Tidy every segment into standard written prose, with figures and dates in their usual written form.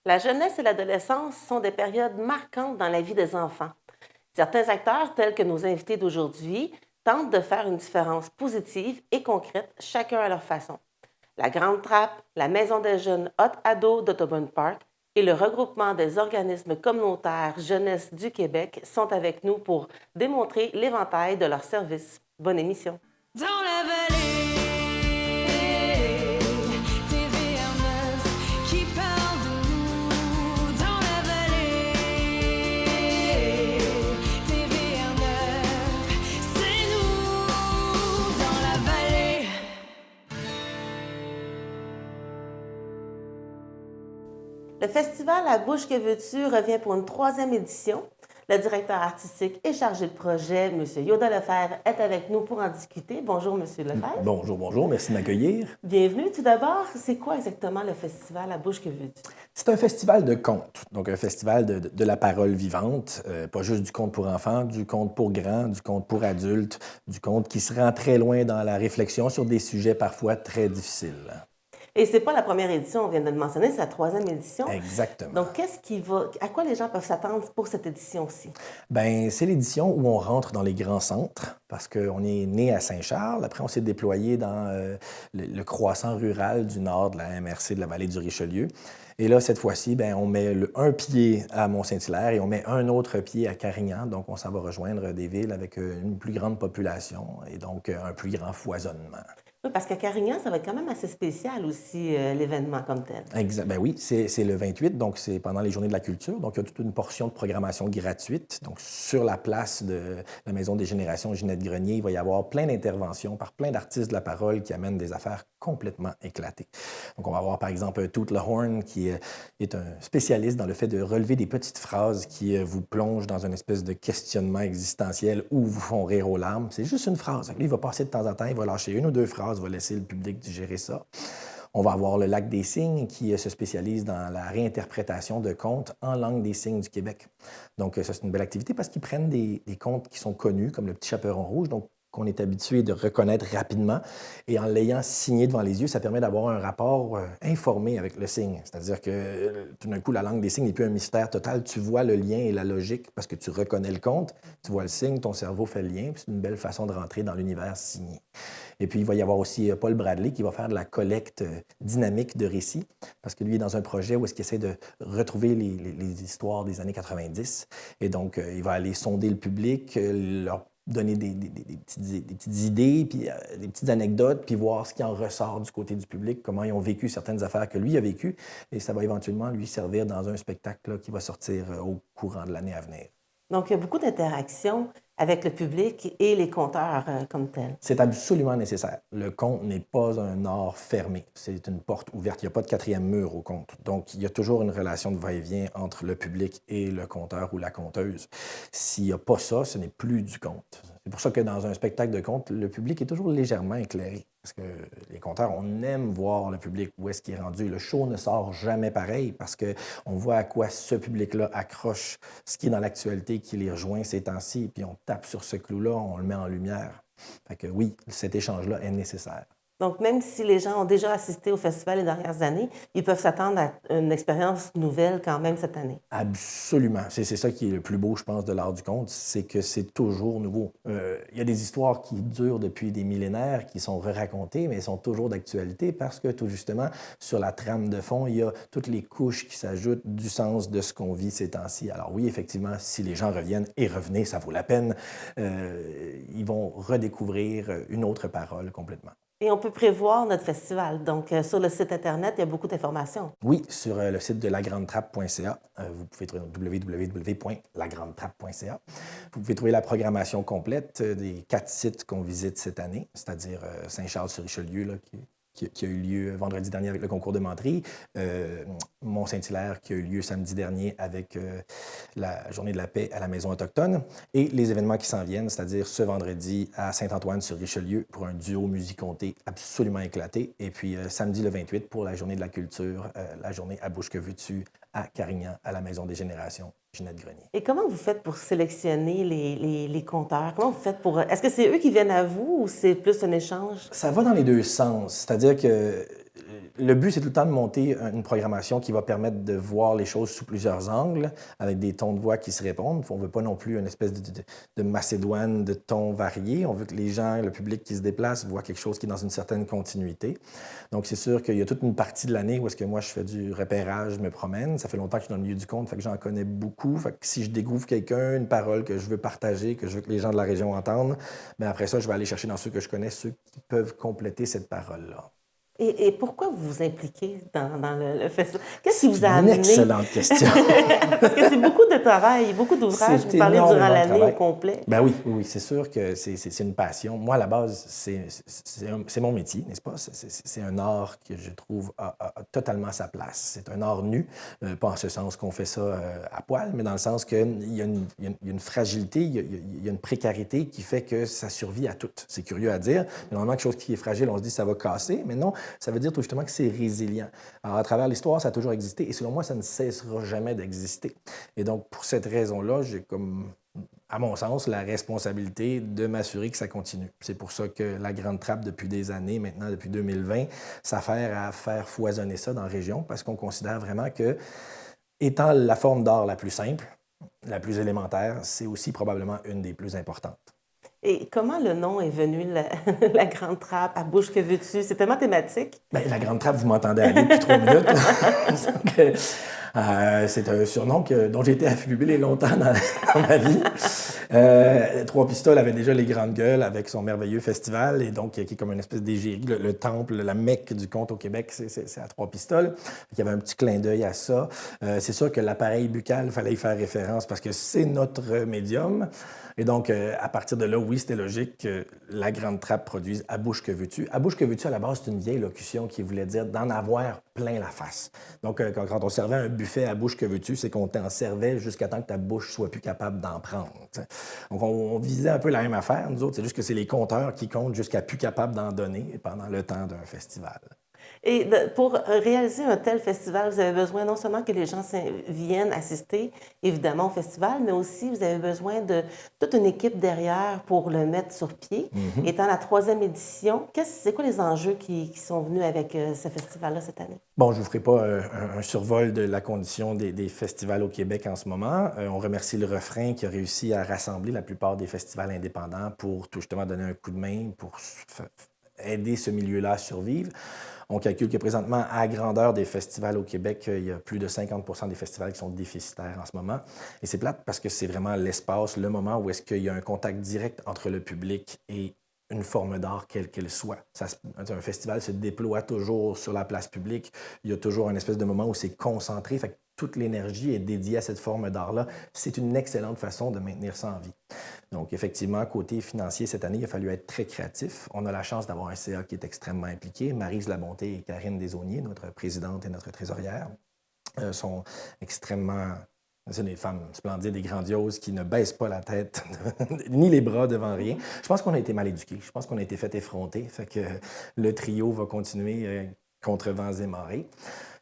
La jeunesse et l'adolescence sont des périodes marquantes dans la vie des enfants. Certains acteurs, tels que nos invités d'aujourd'hui, tentent de faire une différence positive et concrète, chacun à leur façon. La Grande Trappe, la Maison des jeunes Hot Ados d'Audubon Park et le regroupement des organismes communautaires Jeunesse du Québec sont avec nous pour démontrer l'éventail de leurs services. Bonne émission. Dans la vallée, TVA9 qui parle de nous. Dans la vallée, TVA9, c'est nous. Dans la vallée. Le festival À Bouche que veux-tu revient pour une 3e édition. Le directeur artistique et chargé de projet, M. Yoda Lefebvre, est avec nous pour en discuter. Bonjour, M. Lefebvre. Bonjour, bonjour. Merci de m'accueillir. Bienvenue. Tout d'abord, c'est quoi exactement le festival À Bouche que veux-tu? C'est un festival de contes, donc un festival de la parole vivante, pas juste du conte pour enfants, du conte pour grands, du conte pour adultes, du conte qui se rend très loin dans la réflexion sur des sujets parfois très difficiles. Et c'est pas la première édition, on vient de le mentionner, c'est la 3e édition. Exactement. Donc, à quoi les gens peuvent s'attendre pour cette édition-ci? Bien, c'est l'édition où on rentre dans les grands centres, parce qu'on est né à Saint-Charles. Après, on s'est déployé dans le croissant rural du nord de la MRC de la vallée du Richelieu. Et là, cette fois-ci, bien, on met un pied à Mont-Saint-Hilaire et on met un autre pied à Carignan. Donc, on s'en va rejoindre des villes avec une plus grande population et donc un plus grand foisonnement. Oui, parce qu'à Carignan, ça va être quand même assez spécial aussi, l'événement comme tel. Exact. Ben oui, c'est le 28, donc c'est pendant les Journées de la culture. Donc, il y a toute une portion de programmation gratuite. Donc, sur la place de la Maison des générations Ginette Grenier, il va y avoir plein d'interventions par plein d'artistes de la parole qui amènent des affaires complètement éclatées. Donc, on va avoir par exemple Toot Lahorn qui est un spécialiste dans le fait de relever des petites phrases qui vous plongent dans une espèce de questionnement existentiel ou vous font rire aux larmes. C'est juste une phrase. Lui, il va passer de temps en temps, il va lâcher une ou deux phrases, va laisser le public digérer ça. On va avoir le Lac des Signes qui se spécialise dans la réinterprétation de contes en langue des signes du Québec. Donc, ça, c'est une belle activité parce qu'ils prennent des contes qui sont connus, comme Le Petit Chaperon Rouge, donc qu'on est habitué de reconnaître rapidement. Et en l'ayant signé devant les yeux, ça permet d'avoir un rapport informé avec le signe. C'est-à-dire que tout d'un coup, la langue des signes n'est plus un mystère total. Tu vois le lien et la logique parce que tu reconnais le conte, tu vois le signe, ton cerveau fait le lien. C'est une belle façon de rentrer dans l'univers signé. Et puis, il va y avoir aussi Paul Bradley qui va faire de la collecte dynamique de récits parce que lui est dans un projet où est-ce qu'il essaie de retrouver les histoires des années 90. Et donc, il va aller sonder le public, leur donner des petites idées, puis des petites anecdotes, puis voir ce qui en ressort du côté du public, comment ils ont vécu certaines affaires que lui a vécues. Et ça va éventuellement lui servir dans un spectacle là, qui va sortir au courant de l'année à venir. Donc, il y a beaucoup d'interactions avec le public et les conteurs comme tels. C'est absolument nécessaire. Le conte n'est pas un art fermé. C'est une porte ouverte. Il n'y a pas de 4e mur au conte. Donc, il y a toujours une relation de va-et-vient entre le public et le conteur ou la conteuse. S'il n'y a pas ça, ce n'est plus du conte. C'est pour ça que dans un spectacle de conte, le public est toujours légèrement éclairé. Parce que les conteurs, on aime voir le public où est-ce qu'il est rendu. Le show ne sort jamais pareil parce qu'on voit à quoi ce public-là accroche, ce qui est dans l'actualité, qui les rejoint ces temps-ci, puis on tape sur ce clou-là, on le met en lumière. Fait que oui, cet échange-là est nécessaire. Donc, même si les gens ont déjà assisté au festival les dernières années, ils peuvent s'attendre à une expérience nouvelle quand même cette année. Absolument. C'est ça qui est le plus beau, je pense, de l'art du conte, c'est que c'est toujours nouveau. Il y a des histoires qui durent depuis des millénaires, qui sont re-racontées, mais elles sont toujours d'actualité parce que, tout justement, sur la trame de fond, il y a toutes les couches qui s'ajoutent du sens de ce qu'on vit ces temps-ci. Alors oui, effectivement, si les gens reviennent, et revenez, ça vaut la peine, ils vont redécouvrir une autre parole complètement. Et on peut prévoir notre festival. Donc, sur le site Internet, il y a beaucoup d'informations. Oui, sur le site de lagrandetrappe.ca. Vous pouvez trouver www.lagrandetrappe.ca. Vous pouvez trouver la programmation complète des 4 sites qu'on visite cette année, c'est-à-dire Saint-Charles-sur-Richelieu, là, qui a eu lieu vendredi dernier avec le concours de menterie, Mont-Saint-Hilaire qui a eu lieu samedi dernier avec la Journée de la paix à la Maison autochtone et les événements qui s'en viennent, c'est-à-dire ce vendredi à Saint-Antoine-sur-Richelieu pour un duo musique-comté absolument éclaté et puis samedi le 28 pour la Journée de la culture, la journée à Bouche que veux-tu à Carignan à la Maison des générations Ginette Grenier. Et comment vous faites pour sélectionner les conteurs? Comment vous faites pour... Est-ce que c'est eux qui viennent à vous ou c'est plus un échange? Ça va dans les deux sens. C'est-à-dire que le but, c'est tout le temps de monter une programmation qui va permettre de voir les choses sous plusieurs angles, avec des tons de voix qui se répondent. On ne veut pas non plus une espèce de macédoine de tons variés. On veut que les gens, le public qui se déplace, voient quelque chose qui est dans une certaine continuité. Donc, c'est sûr qu'il y a toute une partie de l'année où est-ce que moi, je fais du repérage, je me promène. Ça fait longtemps que je suis dans le milieu du conte, fait que j'en connais beaucoup. Fait que si je découvre quelqu'un, une parole que je veux partager, que je veux que les gens de la région entendent, bien après ça, je vais aller chercher dans ceux que je connais, ceux qui peuvent compléter cette parole-là. Et pourquoi vous vous impliquez dans le festival? Qu'est-ce qui vous a amené? Une excellente question. Parce que c'est beaucoup de travail, beaucoup d'ouvrages. Vous parlez durant l'année au complet. Ben oui, c'est sûr que c'est une passion. Moi, à la base, c'est mon métier, n'est-ce pas? C'est un art que je trouve a totalement sa place. C'est un art nu, pas en ce sens qu'on fait ça à poil, mais dans le sens qu'il y a une fragilité, il y a une précarité qui fait que ça survit à tout. C'est curieux à dire, mais normalement, quelque chose qui est fragile, on se dit ça va casser, mais non. Ça veut dire tout justement que c'est résilient. Alors, à travers l'histoire, ça a toujours existé et selon moi, ça ne cessera jamais d'exister. Et donc, pour cette raison-là, j'ai comme, à mon sens, la responsabilité de m'assurer que ça continue. C'est pour ça que la Grande Trappe, depuis des années, maintenant depuis 2020, s'affaire à faire foisonner ça dans la région parce qu'on considère vraiment que, étant la forme d'art la plus simple, la plus élémentaire, c'est aussi probablement une des plus importantes. Et comment le nom est venu, la Grande Trappe, à bouche que veux-tu? C'est tellement thématique. Bien, la Grande Trappe, vous m'entendez aller depuis 3 minutes. C'est un surnom dont j'ai été affubulé longtemps dans ma vie. Trois Pistoles avait déjà les grandes gueules avec son merveilleux festival, et donc qui est comme une espèce d'égérie, le temple, la Mecque du conte au Québec, c'est à Trois Pistoles. Il y avait un petit clin d'œil à ça. C'est sûr que l'appareil buccal, il fallait y faire référence parce que c'est notre médium. Et donc, à partir de là, oui, c'était logique que la Grande Trappe produise « À bouche que veux-tu ». « À bouche que veux-tu », à la base, c'est une vieille locution qui voulait dire d'en avoir plein la face. Donc, quand on servait un buffet à bouche que veux-tu, c'est qu'on t'en servait jusqu'à temps que ta bouche soit plus capable d'en prendre. T'sais. Donc, on visait un peu la même affaire, nous autres. C'est juste que c'est les compteurs qui comptent jusqu'à plus capable d'en donner pendant le temps d'un festival. Et pour réaliser un tel festival, vous avez besoin non seulement que les gens viennent assister, évidemment, au festival, mais aussi vous avez besoin de toute une équipe derrière pour le mettre sur pied. Mm-hmm. Étant la 3e édition, c'est quoi les enjeux qui sont venus avec ce festival-là cette année? Bon, je ne vous ferai pas un survol de la condition des festivals au Québec en ce moment. On remercie le Refrain qui a réussi à rassembler la plupart des festivals indépendants pour tout justement donner un coup de main, pour aider ce milieu-là à survivre. On calcule que présentement, à la grandeur des festivals au Québec, il y a plus de 50% des festivals qui sont déficitaires en ce moment. Et c'est plate parce que c'est vraiment l'espace, le moment où est-ce qu'il y a un contact direct entre le public et une forme d'art quelle qu'elle soit. Un festival se déploie toujours sur la place publique. Il y a toujours une espèce de moment où c'est concentré. Fait que toute l'énergie est dédiée à cette forme d'art-là. C'est une excellente façon de maintenir ça en vie. Donc, effectivement, côté financier, cette année, il a fallu être très créatif. On a la chance d'avoir un CA qui est extrêmement impliqué. Maryse Labonté et Karine Desaulniers, notre présidente et notre trésorière, sont extrêmement... C'est des femmes splendides et grandioses qui ne baissent pas la tête ni les bras devant rien. Je pense qu'on a été mal éduqués. Je pense qu'on a été fait effronter. Fait que le trio va continuer contre vents et marées.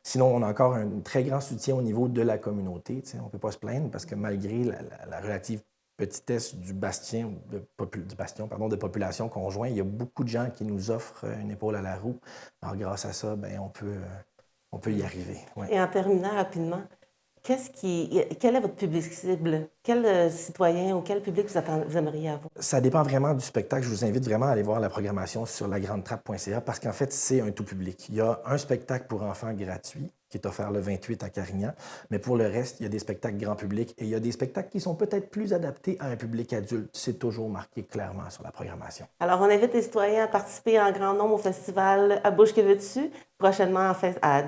Sinon, on a encore un très grand soutien au niveau de la communauté. T'sais. On ne peut pas se plaindre parce que malgré la relative petitesse du bastion de population conjoint, il y a beaucoup de gens qui nous offrent une épaule à la roue. Alors, grâce à ça, bien, on peut y arriver. Ouais. Et en terminant rapidement, quel est votre public cible? Quel citoyen ou quel public vous aimeriez avoir? Ça dépend vraiment du spectacle. Je vous invite vraiment à aller voir la programmation sur lagrandetrappe.ca parce qu'en fait, c'est un tout public. Il y a un spectacle pour enfants gratuit qui est offert le 28 à Carignan, mais pour le reste, il y a des spectacles grand public et il y a des spectacles qui sont peut-être plus adaptés à un public adulte. C'est toujours marqué clairement sur la programmation. Alors, on invite les citoyens à participer en grand nombre au festival À bouche que veux-tu, prochainement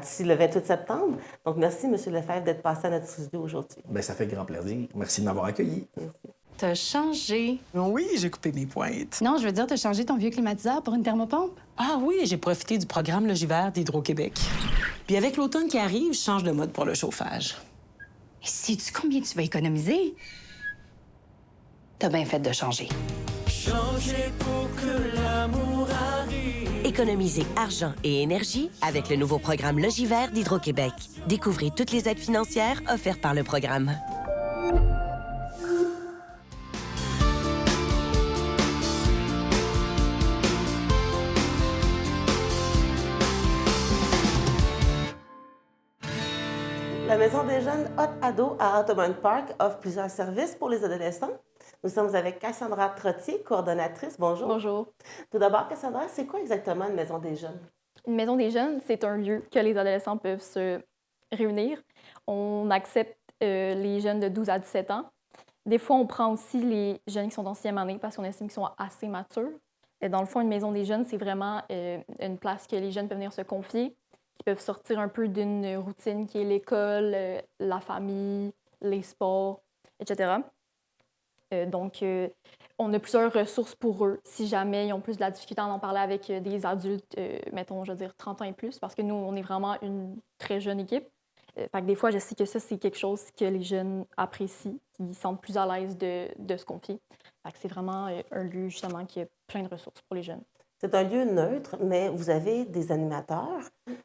d'ici le 28 septembre. Donc, merci, M. Lefebvre, d'être passé à notre studio aujourd'hui. Bien, ça fait grand plaisir. Merci de m'avoir accueilli. Merci. T'as changé. Oui, j'ai coupé mes pointes. Non, je veux dire, t'as changé ton vieux climatiseur pour une thermopompe? Ah oui, j'ai profité du programme Logivert d'Hydro-Québec. Puis avec l'automne qui arrive, je change de mode pour le chauffage. Et sais-tu combien tu vas économiser? T'as bien fait de changer. Changer pour que l'amour arrive. Économisez argent et énergie avec le nouveau programme Logivert d'Hydro-Québec. Découvrez toutes les aides financières offertes par le programme. La Maison des jeunes Hot Ado à Ottoman Park offre plusieurs services pour les adolescents. Nous sommes avec Cassandra Trottier, coordonnatrice. Bonjour. Bonjour. Tout d'abord, Cassandra, c'est quoi exactement une Maison des jeunes? Une maison des jeunes, c'est un lieu que les adolescents peuvent se réunir. On accepte les jeunes de 12 à 17 ans. Des fois, on prend aussi les jeunes qui sont en 6e année parce qu'on estime qu'ils sont assez matures. Et dans le fond, une maison des jeunes, c'est vraiment une place que les jeunes peuvent venir se confier, qui peuvent sortir un peu d'une routine qui est l'école, la famille, les sports, etc. Donc, on a plusieurs ressources pour eux si jamais ils ont plus de la difficulté à en parler avec des adultes, mettons, je veux dire, 30 ans et plus, parce que nous, on est vraiment une très jeune équipe. Fait que des fois, je sais que ça, c'est quelque chose que les jeunes apprécient, qu'ils se sentent plus à l'aise de se confier. Fait que c'est vraiment un lieu, justement, qui a plein de ressources pour les jeunes. C'est un lieu neutre, mais vous avez des animateurs.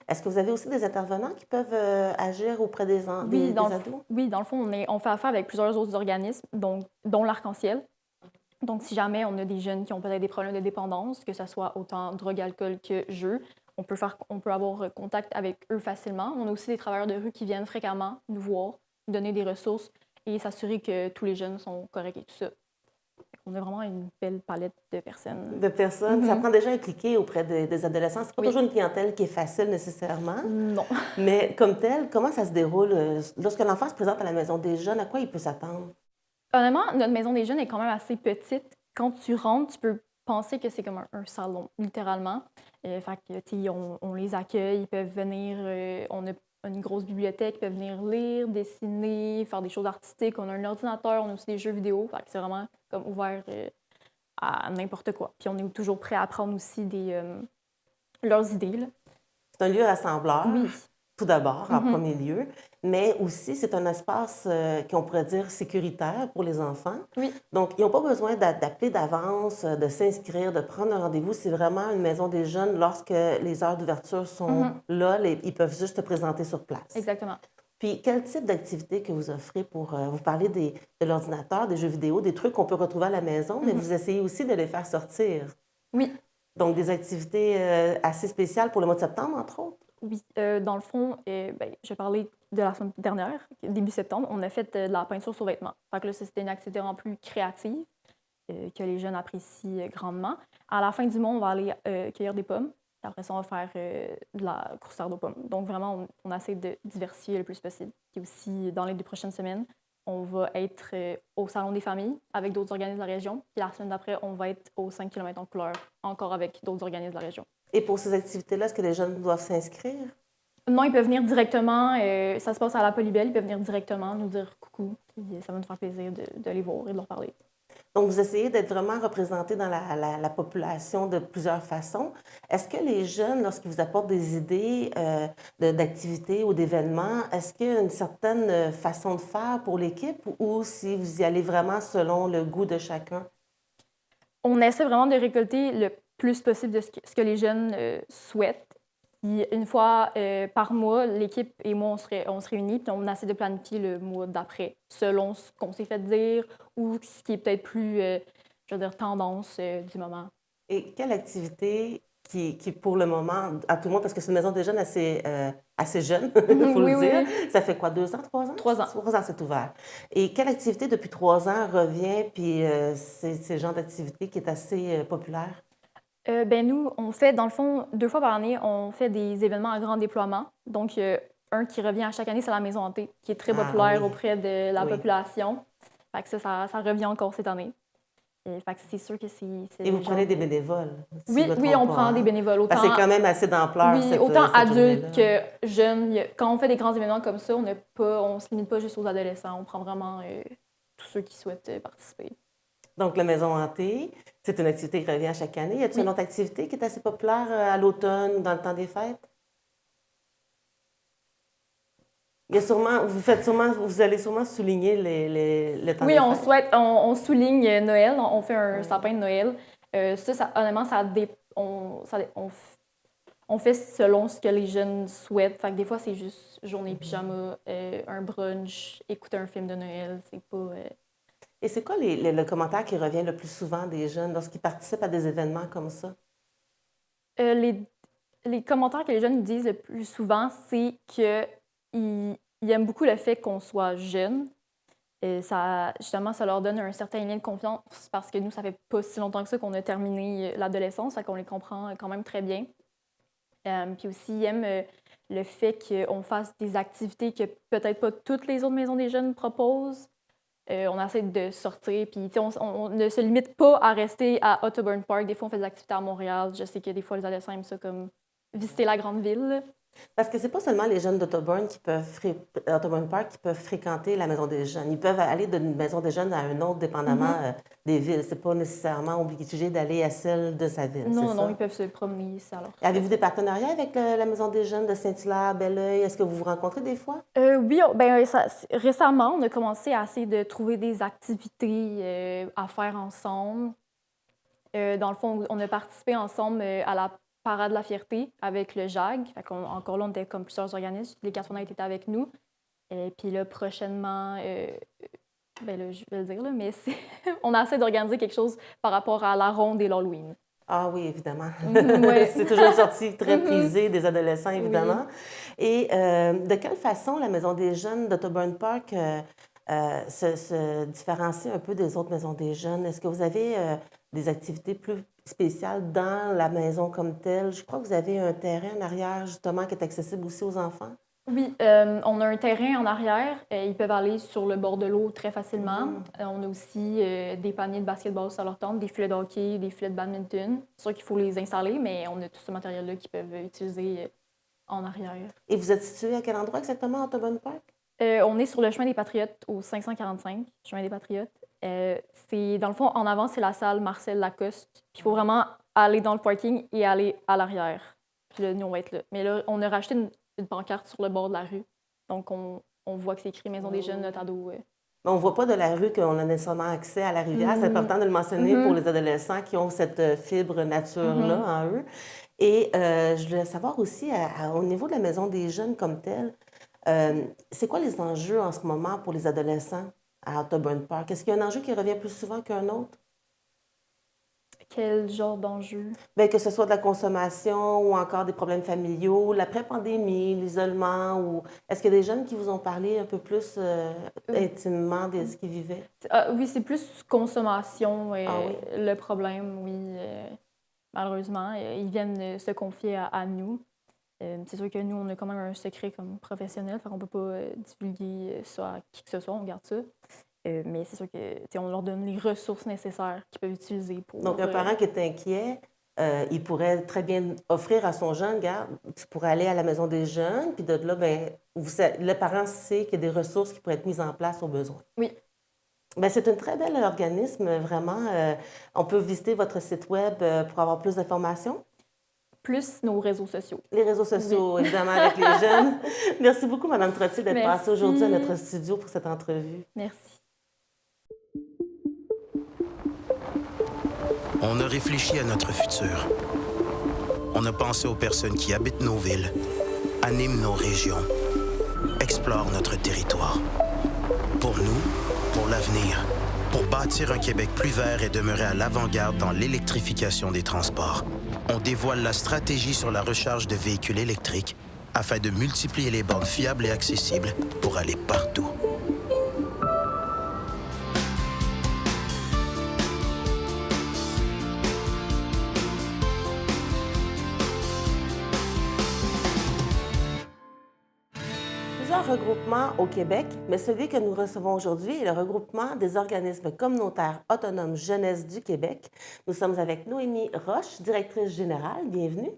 Est-ce que vous avez aussi des intervenants qui peuvent agir auprès des ados? Oui, dans le fond, on fait affaire avec plusieurs autres organismes, dont l'Arc-en-Ciel. Donc, si jamais on a des jeunes qui ont peut-être des problèmes de dépendance, que ce soit autant drogue, alcool que jeu, on peut avoir contact avec eux facilement. On a aussi des travailleurs de rue qui viennent fréquemment nous voir, nous donner des ressources et s'assurer que tous les jeunes sont corrects et tout ça. On a vraiment une belle palette de personnes. De personnes. Ça prend déjà impliqué auprès des adolescents. C'est pas toujours une clientèle qui est facile nécessairement. Non. Mais comme tel, comment ça se déroule? Lorsque l'enfant se présente à la Maison des jeunes, à quoi il peut s'attendre? Honnêtement, notre maison des jeunes est quand même assez petite. Quand tu rentres, tu peux penser que c'est comme un salon, littéralement. Fait que, on les accueille, ils peuvent venir, on a une grosse bibliothèque, ils peuvent venir lire, dessiner, faire des choses artistiques. On a un ordinateur, on a aussi des jeux vidéo. Fait que c'est vraiment comme ouvert à n'importe quoi. Puis on est toujours prêt à apprendre aussi leurs idées, là. C'est un lieu rassembleur. Oui. Tout d'abord, en premier lieu, mais aussi c'est un espace qu'on pourrait dire sécuritaire pour les enfants. Oui. Donc, ils n'ont pas besoin d'appeler d'avance, de s'inscrire, de prendre un rendez-vous. C'est vraiment une maison des jeunes. Lorsque les heures d'ouverture sont là, ils peuvent juste se présenter sur place. Exactement. Puis, quel type d'activité que vous offrez pour... vous parlez de l'ordinateur, des jeux vidéo, des trucs qu'on peut retrouver à la maison, mais vous essayez aussi de les faire sortir. Oui. Donc, des activités assez spéciales pour le mois de septembre, entre autres. Oui, dans le fond, je parlais de la semaine dernière, début septembre, on a fait de la peinture sur vêtements. Fait que là, c'était une activité vraiment plus créative que les jeunes apprécient grandement. À la fin du mois, on va aller cueillir des pommes. Et après ça, on va faire de la croustade aux pommes. Donc vraiment, on essaie de diversifier le plus possible. Puis aussi, dans les 2 prochaines semaines, on va être au Salon des familles avec d'autres organismes de la région. Puis la semaine d'après, on va être aux 5 km en couleur, encore avec d'autres organismes de la région. Et pour ces activités-là, est-ce que les jeunes doivent s'inscrire? Non, ils peuvent venir directement. Ça se passe à la Polybelle. Ils peuvent venir directement nous dire coucou. Puis ça va nous faire plaisir de les voir et de leur parler. Donc, vous essayez d'être vraiment représentés dans la population de plusieurs façons. Est-ce que les jeunes, lorsqu'ils vous apportent des idées d'activités ou d'événements, est-ce qu'il y a une certaine façon de faire pour l'équipe ou si vous y allez vraiment selon le goût de chacun? On essaie vraiment de récolter le plus possible de ce que les jeunes souhaitent. Puis une fois par mois, l'équipe et moi, on se réunit puis on essaie de planifier le mois d'après selon ce qu'on s'est fait dire ou ce qui est peut-être plus, je veux dire, tendance du moment. Et quelle activité qui pour le moment, à tout le monde, parce que c'est une maison des jeunes assez jeune, il faut le dire. Oui. Ça fait quoi, 2 ans, 3 ans? 3 ans. 3 ans, c'est ouvert. Et quelle activité depuis 3 ans revient, puis c'est le genre d'activité qui est assez populaire? Nous, on fait, dans le fond, 2 fois par année, on fait des événements à grand déploiement. Donc, un qui revient à chaque année, c'est la Maison hantée, qui est très populaire auprès de la population. Fait que ça revient encore cette année. Et fait que c'est sûr que c'est et vous prenez des bénévoles? Oui, on prend des bénévoles. Autant, c'est quand même assez d'ampleur. Oui, autant adultes que jeunes. Quand on fait des grands événements comme ça, on ne se limite pas juste aux adolescents. On prend vraiment tous ceux qui souhaitent participer. Donc, la Maison hantée, c'est une activité qui revient à chaque année. Y a-t-il une autre activité qui est assez populaire à l'automne ou dans le temps des fêtes? Il y a sûrement, vous allez sûrement souligner le temps des fêtes. Oui, on souligne Noël. On fait un sapin de Noël. Honnêtement, on fait selon ce que les jeunes souhaitent. Fait que des fois, c'est juste journée pyjama, un brunch, écouter un film de Noël. C'est pas... Et c'est quoi le commentaire qui revient le plus souvent des jeunes lorsqu'ils participent à des événements comme ça? Les commentaires que les jeunes nous disent le plus souvent, c'est qu'ils ils aiment beaucoup le fait qu'on soit jeune. Et ça, justement, ça leur donne un certain lien de confiance parce que nous, ça fait pas si longtemps que ça qu'on a terminé l'adolescence, fait qu'on les comprend quand même très bien. Puis aussi, ils aiment le fait qu'on fasse des activités que peut-être pas toutes les autres maisons des jeunes proposent. On essaie de sortir, puis on ne se limite pas à rester à Ottoburn Park. Des fois, on fait des activités à Montréal. Je sais que des fois, les adolescents aiment ça comme visiter la grande ville. Parce que c'est pas seulement les jeunes d'Ottoburn Ottoburn Park qui peuvent fréquenter la maison des jeunes. Ils peuvent aller d'une maison des jeunes à une autre, dépendamment des villes. C'est pas nécessairement obligé d'aller à celle de sa ville. Non, c'est non, ça? ils peuvent se promener ici alors. Avez-vous des partenariats avec la maison des jeunes de Saint-Hilaire, Belleuil? Est-ce que vous vous rencontrez des fois? Oui, récemment, on a commencé à essayer de trouver des activités à faire ensemble. Dans le fond, on a participé ensemble à la Parade de la fierté avec le JAG. Encore là, on était comme plusieurs organismes. Les 4 étaient avec nous. Et puis là, prochainement, je vais le dire, là, mais on essaie d'organiser quelque chose par rapport à la ronde et l'Halloween. Ah oui, évidemment. Ouais. C'est toujours une sortie très prisée des adolescents, évidemment. Oui. Et de quelle façon la Maison des jeunes d'Ottoburn Park se différencie un peu des autres maisons des jeunes? Est-ce que vous avez des activités plus spéciales dans la maison comme telle? Je crois que vous avez un terrain en arrière, justement, qui est accessible aussi aux enfants. Oui, on a un terrain en arrière. Ils peuvent aller sur le bord de l'eau très facilement. On a aussi des paniers de basketball sur leur tente, des filets de hockey, des filets de badminton. C'est sûr qu'il faut les installer, mais on a tout ce matériel-là qu'ils peuvent utiliser en arrière. Et vous êtes situé à quel endroit exactement, à Ottoburn Park? On est sur le chemin des Patriotes, au 545, chemin des Patriotes. Dans le fond, en avant, c'est la salle Marcel Lacoste. Puis il faut vraiment aller dans le parking et aller à l'arrière. Puis là, nous, on va être là. Mais là, on a racheté une pancarte sur le bord de la rue. Donc, on voit que c'est écrit Maison des jeunes, notre ado. On ne voit pas de la rue qu'on a nécessairement accès à la rivière. C'est important de le mentionner pour les adolescents qui ont cette fibre nature-là en eux. Et je voulais savoir aussi, au niveau de la Maison des jeunes comme telle, c'est quoi les enjeux en ce moment pour les adolescents à Ottoburn Park? Est-ce qu'il y a un enjeu qui revient plus souvent qu'un autre? Quel genre d'enjeu? Bien, que ce soit de la consommation ou encore des problèmes familiaux, l'après-pandémie, l'isolement, ou est-ce qu'il y a des jeunes qui vous ont parlé un peu plus intimement de ce qu'ils vivaient? Oui, c'est plus consommation, le problème, oui. Malheureusement, ils viennent se confier à nous. C'est sûr que nous, on a quand même un secret comme professionnel, fait qu'on ne peut pas divulguer ça à qui que ce soit, on garde ça. Mais c'est sûr qu'on leur donne les ressources nécessaires qu'ils peuvent utiliser pour... Donc, un parent qui est inquiet, il pourrait très bien offrir à son jeune, regarde, tu pourrais aller à la maison des jeunes, puis de là, bien, le parent sait qu'il y a des ressources qui pourraient être mises en place au besoin. Oui. Bien, c'est un très bel organisme, vraiment. On peut visiter votre site web pour avoir plus d'informations. Plus nos réseaux sociaux. Les réseaux sociaux, oui. Évidemment, avec les jeunes. Merci beaucoup, Mme Trottier, d'être passée aujourd'hui à notre studio pour cette entrevue. Merci. On a réfléchi à notre futur. On a pensé aux personnes qui habitent nos villes, animent nos régions, explorent notre territoire. Pour nous, pour l'avenir, pour bâtir un Québec plus vert et demeurer à l'avant-garde dans l'électrification des transports, on dévoile la stratégie sur la recharge de véhicules électriques afin de multiplier les bornes fiables et accessibles pour aller partout. Regroupement au Québec, mais celui que nous recevons aujourd'hui est le regroupement des organismes communautaires autonomes Jeunesse du Québec. Nous sommes avec Noémie Roche, directrice générale. Bienvenue.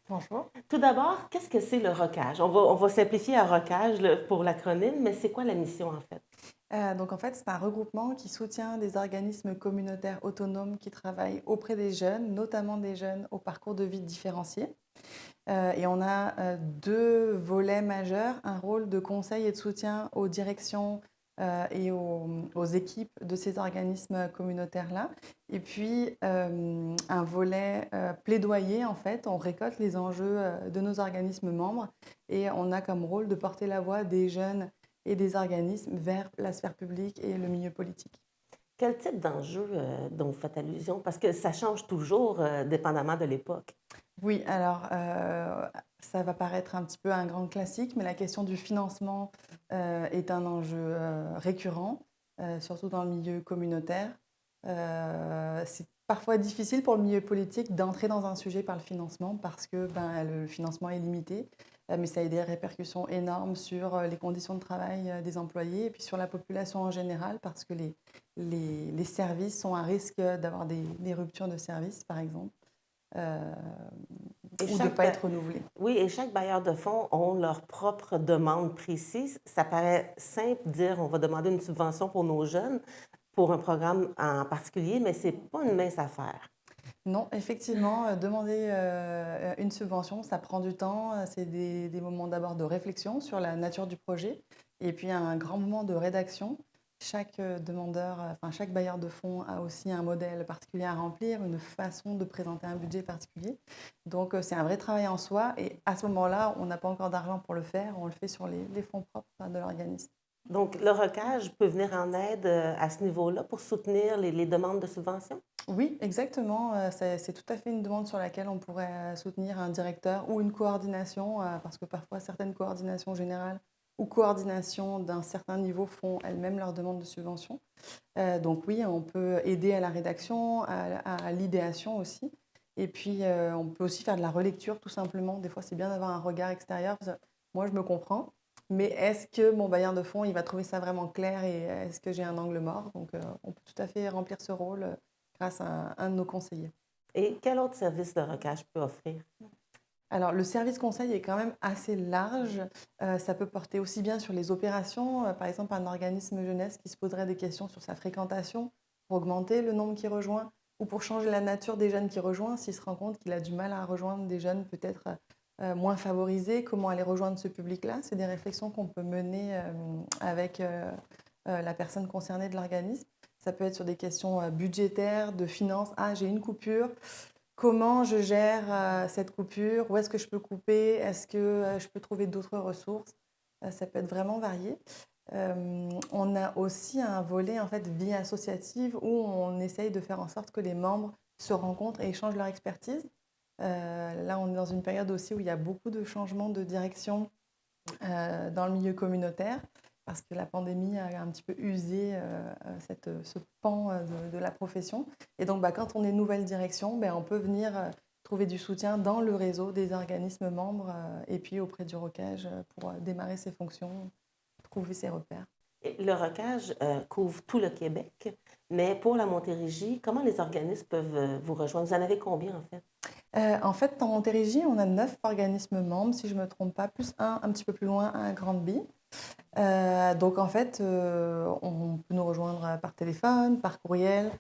Bonjour. Tout d'abord, qu'est-ce que c'est le ROCAGE? On va simplifier à ROCAGE pour l'acronyme, mais c'est quoi la mission en fait? Donc en fait, c'est un regroupement qui soutient des organismes communautaires autonomes qui travaillent auprès des jeunes, notamment des jeunes au parcours de vie différencié. Et on a 2 volets majeurs, un rôle de conseil et de soutien aux directions et aux équipes de ces organismes communautaires-là. Et puis un volet plaidoyer, en fait, on récolte les enjeux de nos organismes membres et on a comme rôle de porter la voix des jeunes et des organismes vers la sphère publique et le milieu politique. Quel type d'enjeux dont vous faites allusion? Parce que ça change toujours dépendamment de l'époque. Oui, alors Ça va paraître un petit peu un grand classique, mais la question du financement est un enjeu récurrent, surtout dans le milieu communautaire. C'est parfois difficile pour le milieu politique d'entrer dans un sujet par le financement parce que le financement est limité, mais ça a des répercussions énormes sur les conditions de travail des employés et puis sur la population en général parce que les services sont à risque d'avoir des ruptures de services, par exemple. Ou de ne pas être renouvelés. Oui, et chaque bailleur de fonds ont leur propre demande précise. Ça paraît simple de dire on va demander une subvention pour nos jeunes, pour un programme en particulier, mais ce n'est pas une mince affaire. Non, effectivement, demander une subvention, ça prend du temps. C'est des moments d'abord de réflexion sur la nature du projet et puis un grand moment de rédaction. Chaque chaque bailleur de fonds a aussi un modèle particulier à remplir, une façon de présenter un budget particulier. Donc, c'est un vrai travail en soi. Et à ce moment-là, on n'a pas encore d'argent pour le faire. On le fait sur les fonds propres de l'organisme. Donc, le ROCAGE peut venir en aide à ce niveau-là pour soutenir les demandes de subvention? Oui, exactement. C'est tout à fait une demande sur laquelle on pourrait soutenir un directeur ou une coordination, parce que parfois, certaines coordinations générales ou coordination d'un certain niveau font elles-mêmes leur demande de subvention. Donc oui, on peut aider à la rédaction, à l'idéation aussi. Et puis, on peut aussi faire de la relecture, tout simplement. Des fois, c'est bien d'avoir un regard extérieur. Moi, je me comprends, mais est-ce que mon bailleur de fonds, il va trouver ça vraiment clair et est-ce que j'ai un angle mort? Donc, on peut tout à fait remplir ce rôle grâce à un de nos conseillers. Et quel autre service le ROCAGE peut offrir? Alors, le service conseil est quand même assez large. Ça peut porter aussi bien sur les opérations, par exemple un organisme jeunesse qui se poserait des questions sur sa fréquentation pour augmenter le nombre qui rejoint ou pour changer la nature des jeunes qui rejoignent s'il se rend compte qu'il a du mal à rejoindre des jeunes peut-être moins favorisés. Comment aller rejoindre ce public-là? C'est des réflexions qu'on peut mener avec la personne concernée de l'organisme. Ça peut être sur des questions budgétaires, de finances. Ah, j'ai une coupure. Comment je gère cette coupure? Où est-ce que je peux couper? Est-ce que je peux trouver d'autres ressources? Ça peut être vraiment varié. On a aussi un volet en fait, vie associative où on essaye de faire en sorte que les membres se rencontrent et échangent leur expertise. Là, on est dans une période aussi où il y a beaucoup de changements de direction dans le milieu communautaire parce que la pandémie a un petit peu usé ce pan de la profession. Et donc, quand on est nouvelle direction, on peut venir trouver du soutien dans le réseau des organismes membres et puis auprès du ROCAGE pour démarrer ses fonctions, trouver ses repères. Et le ROCAGE couvre tout le Québec, mais pour la Montérégie, comment les organismes peuvent vous rejoindre? Vous en avez combien, en fait? En fait, en Montérégie, on a 9 organismes membres, si je ne me trompe pas, plus un petit peu plus loin à Grande-By. Donc, en fait, on peut nous rejoindre par téléphone, par courriel.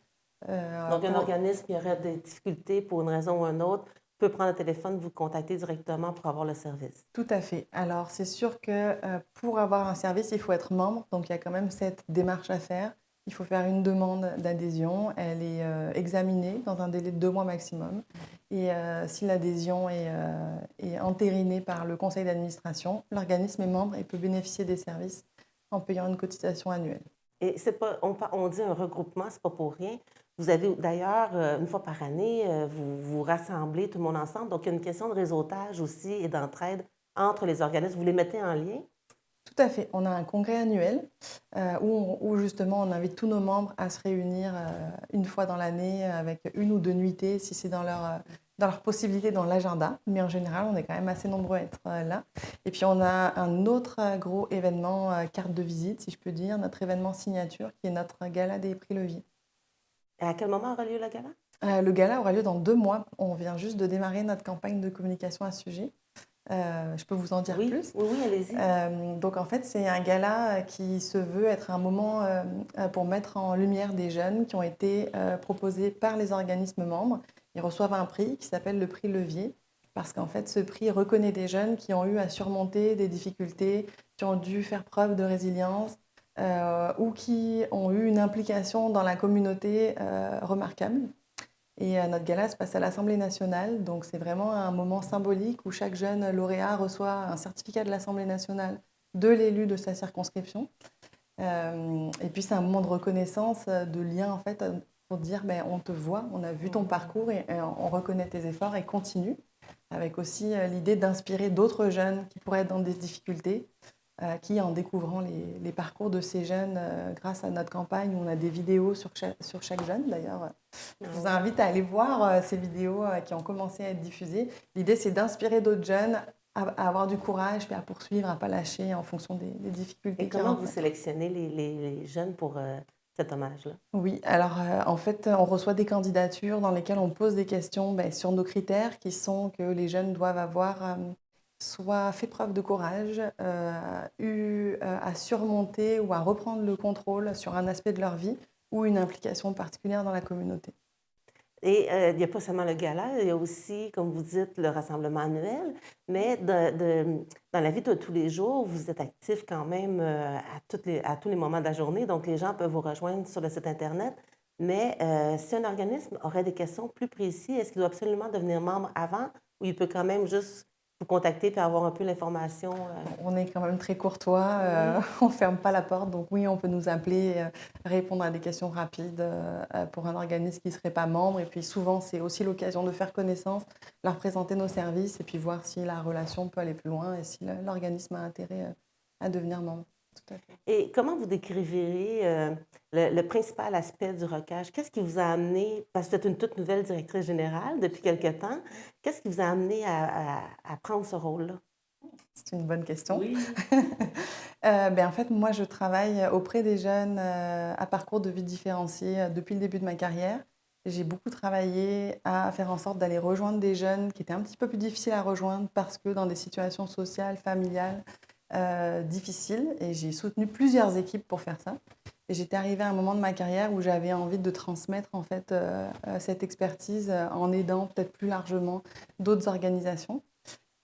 Donc, un organisme qui aurait des difficultés pour une raison ou une autre peut prendre le téléphone, vous contacter directement pour avoir le service. Tout à fait. Alors, c'est sûr que pour avoir un service, il faut être membre. Donc, il y a quand même cette démarche à faire. Il faut faire une demande d'adhésion. Elle est examinée dans un délai de 2 mois maximum. Et si l'adhésion est entérinée par le conseil d'administration, l'organisme est membre et peut bénéficier des services en payant une cotisation annuelle. Et c'est pas, on dit un regroupement, c'est pas pour rien. Vous avez d'ailleurs, une fois par année, vous rassemblez tout le monde ensemble. Donc, il y a une question de réseautage aussi et d'entraide entre les organismes. Vous les mettez en lien? Tout à fait. On a un congrès annuel où justement on invite tous nos membres à se réunir une fois dans l'année avec 1 ou 2 nuitées si c'est dans leur possibilité dans l'agenda. Mais en général, on est quand même assez nombreux à être là. Et puis on a un autre gros événement, carte de visite si je peux dire, notre événement signature qui est notre gala des prix Levier. Et à quel moment aura lieu le gala? Le gala aura lieu dans 2 mois. On vient juste de démarrer notre campagne de communication à ce sujet. Je peux vous en dire plus? Oui, allez-y. Donc, en fait, c'est un gala qui se veut être un moment pour mettre en lumière des jeunes qui ont été proposés par les organismes membres. Ils reçoivent un prix qui s'appelle le prix Levier, parce qu'en fait, ce prix reconnaît des jeunes qui ont eu à surmonter des difficultés, qui ont dû faire preuve de résilience ou qui ont eu une implication dans la communauté remarquable. Et notre gala se passe à l'Assemblée nationale, donc c'est vraiment un moment symbolique où chaque jeune lauréat reçoit un certificat de l'Assemblée nationale de l'élu de sa circonscription. Et puis c'est un moment de reconnaissance, de lien en fait, pour dire on te voit, on a vu ton parcours et on reconnaît tes efforts et continue. avec aussi l'idée d'inspirer d'autres jeunes qui pourraient être dans des difficultés, qui, en découvrant les parcours de ces jeunes, grâce à notre campagne, où on a des vidéos sur chaque jeune d'ailleurs. Je vous invite à aller voir ces vidéos qui ont commencé à être diffusées. L'idée, c'est d'inspirer d'autres jeunes à avoir du courage, puis à poursuivre, à ne pas lâcher en fonction des difficultés. Et comment vous sélectionnez les jeunes pour cet hommage-là? Oui, alors en fait, on reçoit des candidatures dans lesquelles on pose des questions sur nos critères qui sont que les jeunes doivent avoir soit fait preuve de courage, eu à surmonter ou à reprendre le contrôle sur un aspect de leur vie ou une implication particulière dans la communauté. Et il n'y a pas seulement le gala, il y a aussi, comme vous dites, le rassemblement annuel, mais dans la vie de tous les jours, vous êtes actifs quand même à tous les moments de la journée, donc les gens peuvent vous rejoindre sur le site Internet. Mais si un organisme aurait des questions plus précises, est-ce qu'il doit absolument devenir membre avant ou il peut quand même juste vous contacter et avoir un peu l'information? On est quand même très courtois, on ne ferme pas la porte, donc oui, on peut nous appeler, répondre à des questions rapides pour un organisme qui ne serait pas membre. Et puis souvent, c'est aussi l'occasion de faire connaissance, leur présenter nos services et puis voir si la relation peut aller plus loin et si l'organisme a intérêt à devenir membre. Tout à fait. Et comment vous décriveriez le principal aspect du ROCAGE? Qu'est-ce qui vous a amené, parce que vous êtes une toute nouvelle directrice générale depuis quelque temps, qu'est-ce qui vous a amené à prendre ce rôle-là? C'est une bonne question. Oui. En fait, moi, je travaille auprès des jeunes à parcours de vie différencié depuis le début de ma carrière. J'ai beaucoup travaillé à faire en sorte d'aller rejoindre des jeunes qui étaient un petit peu plus difficiles à rejoindre parce que dans des situations sociales, familiales, difficiles. Et j'ai soutenu plusieurs équipes pour faire ça. Et j'étais arrivée à un moment de ma carrière où j'avais envie de transmettre en fait, cette expertise en aidant peut-être plus largement d'autres organisations.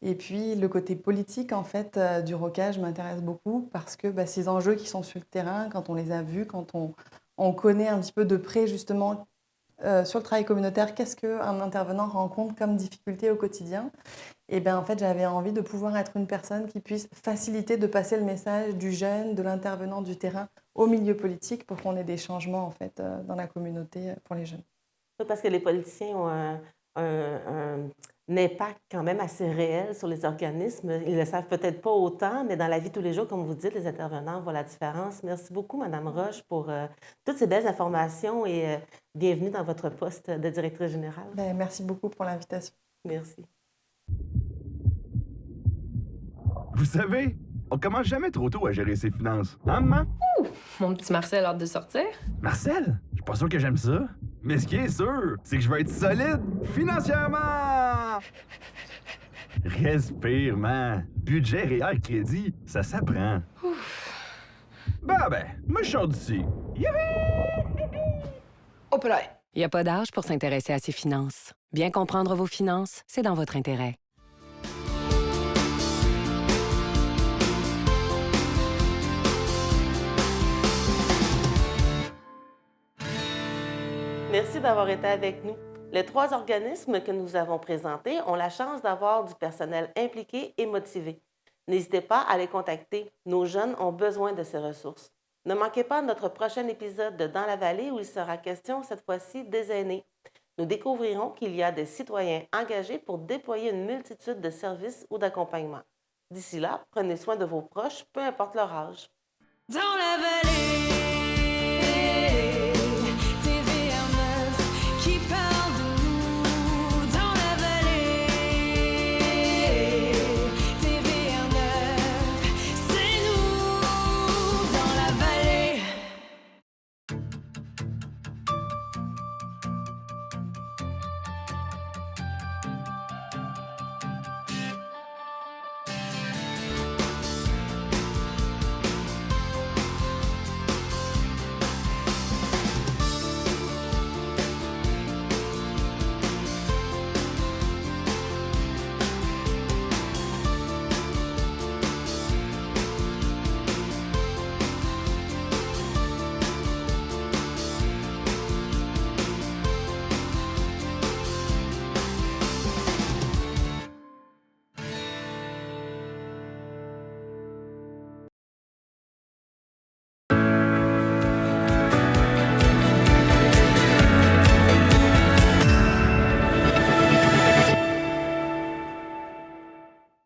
Et puis, le côté politique, en fait, du ROCAGE m'intéresse beaucoup parce que ces enjeux qui sont sur le terrain, quand on les a vus, quand on connaît un petit peu de près, justement, sur le travail communautaire, qu'est-ce qu'un intervenant rencontre comme difficulté au quotidien? Et en fait, j'avais envie de pouvoir être une personne qui puisse faciliter de passer le message du jeune, de l'intervenant du terrain au milieu politique pour qu'on ait des changements, en fait, dans la communauté pour les jeunes. Oui, parce que les politiciens ont un impact quand même assez réel sur les organismes. Ils ne le savent peut-être pas autant, mais dans la vie de tous les jours, comme vous dites, les intervenants voient la différence. Merci beaucoup, Mme Roche, pour toutes ces belles informations et bienvenue dans votre poste de directrice générale. Merci beaucoup pour l'invitation. Merci. Vous savez, on commence jamais trop tôt à gérer ses finances. Hein, maman? Mon petit Marcel a hâte de sortir. Marcel? Je suis pas sûr que j'aime ça. Mais ce qui est sûr, c'est que je vais être solide financièrement! Respire, man. Budget réel crédit, ça s'apprend. Ben, moi je sors d'ici. Hop là! Il n'y a pas d'âge pour s'intéresser à ses finances. Bien comprendre vos finances, c'est dans votre intérêt. Merci d'avoir été avec nous. Les 3 organismes que nous avons présentés ont la chance d'avoir du personnel impliqué et motivé. N'hésitez pas à les contacter. Nos jeunes ont besoin de ces ressources. Ne manquez pas notre prochain épisode de Dans la vallée où il sera question cette fois-ci des aînés. Nous découvrirons qu'il y a des citoyens engagés pour déployer une multitude de services ou d'accompagnements. D'ici là, prenez soin de vos proches, peu importe leur âge. Dans la vallée.